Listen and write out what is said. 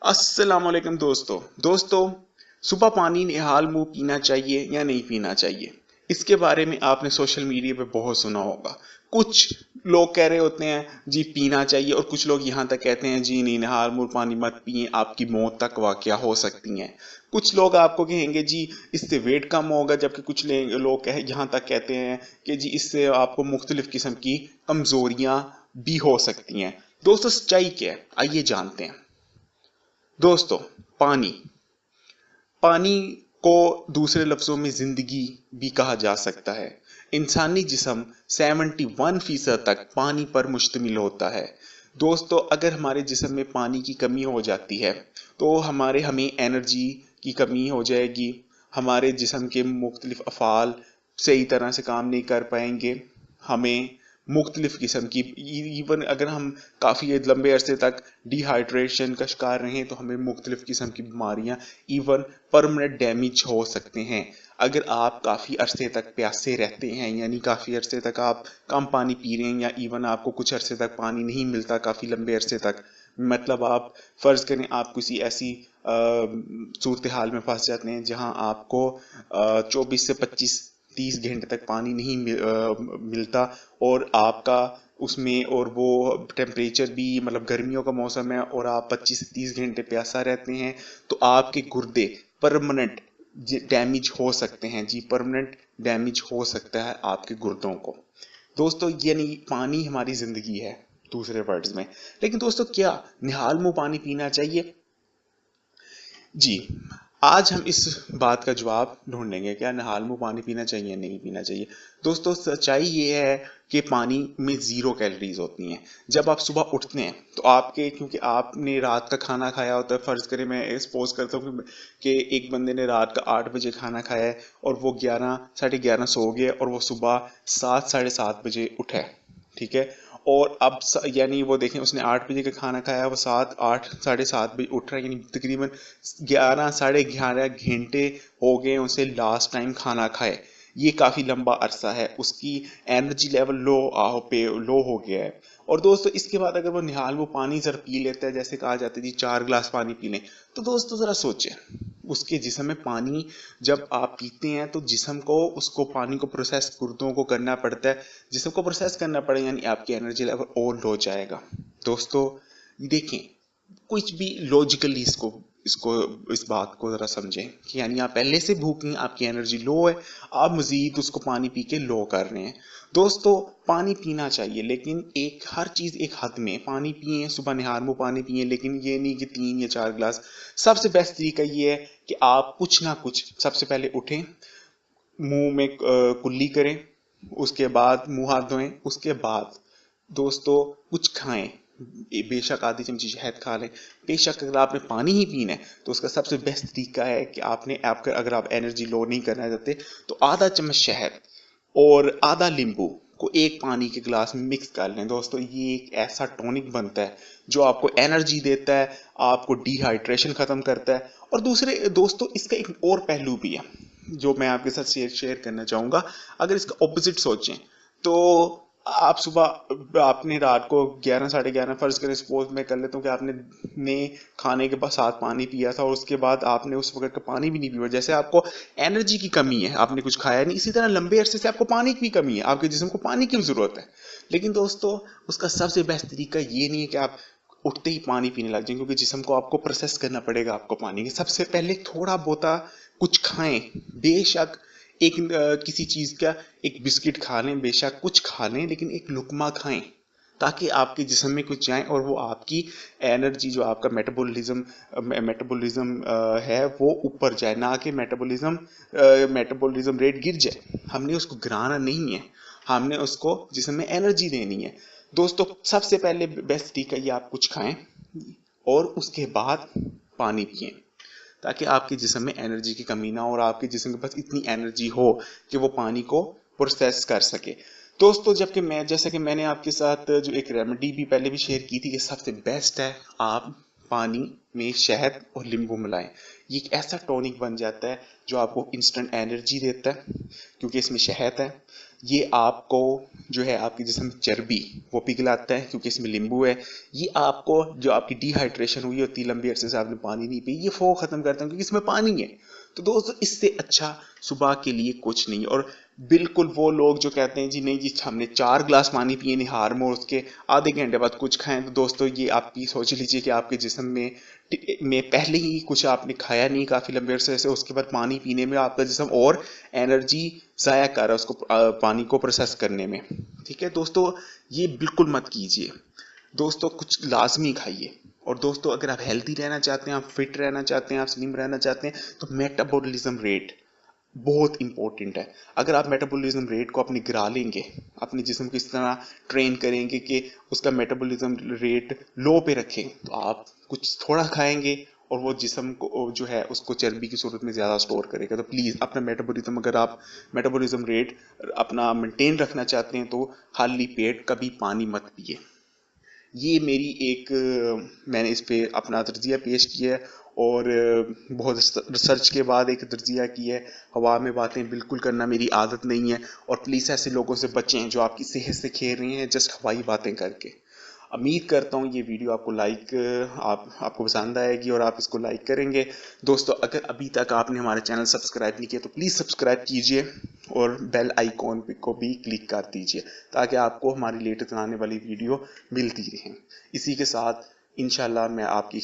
अस्सलामुअलैकुम दोस्तों सुबह पानी निहाल मुंह पीना चाहिए या नहीं पीना चाहिए। इसके बारे में आपने सोशल मीडिया पे बहुत सुना होगा। कुछ लोग कह रहे होते हैं जी पीना चाहिए और कुछ लोग यहाँ तक कहते हैं जी नहीं, निहाल मुंह पानी मत पिए, आपकी मौत तक वाक़या हो सकती है। कुछ लोग आपको कहेंगे जी इससे वेट कम होगा, जबकि कुछ लोग यहाँ तक कहते हैं कि जी इससे आपको मुख्तलिफ किस्म की कमजोरियां भी हो सकती हैं। दोस्तों सच्चाई क्या है, आइए जानते हैं। दोस्तों, पानी पानी को दूसरे लफ्जों में जिंदगी भी कहा जा सकता है। इंसानी जिस्म 71% तक पानी पर मुश्तमिल होता है। दोस्तों, अगर हमारे जिस्म में पानी की कमी हो जाती है तो हमें एनर्जी की कमी हो जाएगी। हमारे जिस्म के मुख्तलिफ अफ़ाल सही तरह से काम नहीं कर पाएंगे। हमें मुख्तलिफ किस्म की इवन अगर हम काफ़ी लंबे अरसे तक डिहाइड्रेशन का शिकार रहें तो हमें मुख्तलिफ किस्म की बीमारियां इवन परमानेंट डैमेज हो सकते हैं। अगर आप काफ़ी अरसे तक प्यासे रहते हैं, यानी काफ़ी अरसे तक आप कम पानी पी रहे हैं, या इवन आपको कुछ अरसे तक पानी नहीं मिलता काफ़ी लंबे अरसे तक, मतलब आप फ़र्ज़ करें आप किसी ऐसी सूरत हाल में फंस जाते हैं जहां आपको 24 से 25-30 घंटे तक पानी नहीं मिलता, और आपका उसमें और वो टेम्परेचर भी मतलब गर्मियों का मौसम है और आप 25 से 30 घंटे प्यासा रहते हैं, तो आपके गुर्दे परमानेंट डैमेज हो सकते हैं। जी, परमानेंट डैमेज हो सकता है आपके गुर्दों को। दोस्तों, यानी पानी हमारी जिंदगी है दूसरे वर्ड्स में। लेकिन दोस्तों, क्या निहाल मुंह पानी पीना चाहिए? जी, आज हम इस बात का जवाब ढूंढेंगे, क्या निहाल मुंह पानी पीना चाहिए या नहीं पीना चाहिए। दोस्तों, सच्चाई ये है कि पानी में 0 कैलोरीज होती हैं। जब आप सुबह उठते हैं तो आपके, क्योंकि आपने रात का खाना खाया होता है, फर्ज करें मैं सपोज करता हूँ कि एक बंदे ने रात का 8 बजे खाना खाया है और वो 11 साढ़े 11 सो गया और वो सुबह 7 साढ़े 7 बजे उठा है, ठीक है। और अब यानी वो देखें उसने 8 बजे का खाना खाया, वो 8 साढ़े 7 बजे उठ रहा है, यानी तकरीबन 11 साढ़े 11 घंटे हो गए उसे लास्ट टाइम खाना खाए। ये काफ़ी लंबा अरसा है, उसकी एनर्जी लेवल लो हो गया है। और दोस्तों, इसके बाद अगर वो निहाल वो पानी जरा पी लेता है, जैसे कहा जाता है जी 4 गिलास पानी पी लें, तो दोस्तों ज़रा सोचें, उसके जिस्म में पानी जब आप पीते हैं तो जिस्म को उसको पानी को प्रोसेस गुर्दों को करना पड़ता है, जिस्म को प्रोसेस करना पड़ेगा, यानी आपकी एनर्जी लेवल और लो जाएगा। दोस्तों, देखें, कुछ भी लॉजिकली इसको इसको इस बात को जरा समझें कि यानी आप पहले से भूखे हैं, आपकी एनर्जी लो है, आप मजीद उसको पानी पी के लो कर रहे हैं। दोस्तों, पानी पीना चाहिए, लेकिन एक हर चीज़ एक हद में। पानी पिए, सुबह निहार मुंह पानी पिए, लेकिन ये नहीं कि 3 या 4 गिलास। सबसे बेस्ट तरीका ये है कि आप कुछ ना कुछ सबसे पहले उठें, मुंह में कुल्ली करें, उसके बाद मुंह हाथ धोएं, उसके बाद दोस्तों कुछ खाएं। बेशक आधी चमची शहद खा लें। बेशक अगर आपने पानी ही पीना है तो उसका सबसे बेस्ट तरीका है कि आपका अगर आप एनर्जी लो नहीं करना चाहते तो आधा चम्मच शहद और आधा नींबू को एक पानी के गिलास में मिक्स कर लें। दोस्तों, ये एक ऐसा टॉनिक बनता है जो आपको एनर्जी देता है, आपको डिहाइड्रेशन खत्म करता है। और दूसरे दोस्तों, इसका एक और पहलू भी है जो मैं आपके साथ शेयर करना चाहूंगा। अगर इसका ऑपोजिट सोचें तो आप सुबह आपने रात को 11 साढ़े 11 फर्ज करें, सपोज मैं कर लेता हूँ कि आपने खाने के बाद साथ पानी पिया था और उसके बाद आपने उस वक्त का पानी भी नहीं पिया, जैसे आपको एनर्जी की कमी है, आपने कुछ खाया नहीं, इसी तरह लंबे अरसे से आपको पानी की कमी है, आपके जिस्म को पानी की जरूरत है। लेकिन दोस्तों, उसका सबसे बेस्ट तरीका ये नहीं है कि आप उठते ही पानी पीने लग जाएं, क्योंकि जिस्म को आपको प्रोसेस करना पड़ेगा आपको पानी के। सबसे पहले थोड़ा बहुता कुछ खाएं, बेशक एक किसी चीज का एक बिस्किट खा लें, बेशक कुछ खा लें, लेकिन एक लुकमा खाएं ताकि आपके जिस्म में कुछ जाए और वो आपकी एनर्जी, जो आपका मेटाबॉलिज्म है, वो ऊपर जाए, ना कि मेटाबॉलिज्म रेट गिर जाए। हमने उसको गिराना नहीं है, हमने उसको जिस्म में एनर्जी देनी है। दोस्तों, सबसे पहले बेस्ट तरीका ये, आप कुछ खाएं और उसके बाद पानी पिएं ताकि आपके जिस्म में एनर्जी की कमी ना हो और आपके जिस्म के पास इतनी एनर्जी हो कि वो पानी को प्रोसेस कर सके। दोस्तों, जबकि जैसा कि मैंने आपके साथ जो एक रेमेडी भी पहले भी शेयर की थी कि सबसे बेस्ट है आप पानी में शहद और नींबू मिलाएं। ये एक ऐसा टॉनिक बन जाता है जो आपको इंस्टेंट एनर्जी देता है क्योंकि इसमें शहद है। ये आपको जो है आपके जिस्म में चर्बी वो पिघलाता है क्योंकि इसमें नींबू है। ये आपको जो आपकी डिहाइड्रेशन हुई होती है, लंबी अरसे से आपने पानी नहीं पी, ये वो खत्म करता है क्योंकि इसमें पानी है। तो दोस्तों इससे अच्छा सुबह के लिए कुछ नहीं। और बिल्कुल वो लोग जो कहते हैं जी नहीं जी हमने 4 गिलास पानी पिए निहार में और उसके आधे घंटे बाद कुछ खाएं, तो दोस्तों ये आपकी सोच लीजिए कि आपके जिस्म में पहले ही कुछ आपने खाया नहीं काफी लंबे अरसे से, उसके बाद पानी पीने में आपका जिस्म और एनर्जी जाया कर रहा है उसको पानी को प्रोसेस करने में। ठीक है दोस्तों, ये बिल्कुल मत कीजिए। दोस्तों कुछ लाजमी खाइए। और दोस्तों अगर आप हेल्दी रहना चाहते हैं, आप फिट रहना चाहते हैं, आप स्लिम रहना चाहते हैं, तो मेटाबॉलिज्म रेट बहुत इंपॉर्टेंट है। अगर आप मेटाबॉलिज्म रेट को अपने गिरा लेंगे, अपने जिस्म को इस तरह ट्रेन करेंगे कि उसका मेटाबॉलिज्म रेट लो पे रखें, तो आप कुछ थोड़ा खाएंगे और वो जिस्म को जो है उसको चर्बी की सूरत में ज़्यादा स्टोर करेगा। तो प्लीज़ अपना मेटाबॉलिज्म, अगर आप मेटाबॉलिज्म रेट अपना मेंटेन रखना चाहते हैं, तो खाली पेट कभी पानी मत पिए। ये मेरी एक मैंने इस पे अपना तर्जिया पेश किया है और बहुत रिसर्च के बाद एक तर्जिया की है। हवा में बातें बिल्कुल करना मेरी आदत नहीं है और प्लीज़ ऐसे लोगों से बचें जो आपकी सेहत से खेल रहे हैं जस्ट हवाई बातें करके। उम्मीद करता हूँ ये वीडियो आपको पसंद आएगी और आप इसको लाइक करेंगे। दोस्तों अगर अभी तक आपने हमारा चैनल सब्सक्राइब नहीं किया तो प्लीज़ सब्सक्राइब कीजिए और बेल आइकॉन को भी क्लिक कर दीजिए ताकि आपको हमारी लेटेस्ट आने वाली वीडियो मिलती रहे। इसी के साथ इंशाल्लाह मैं आपकी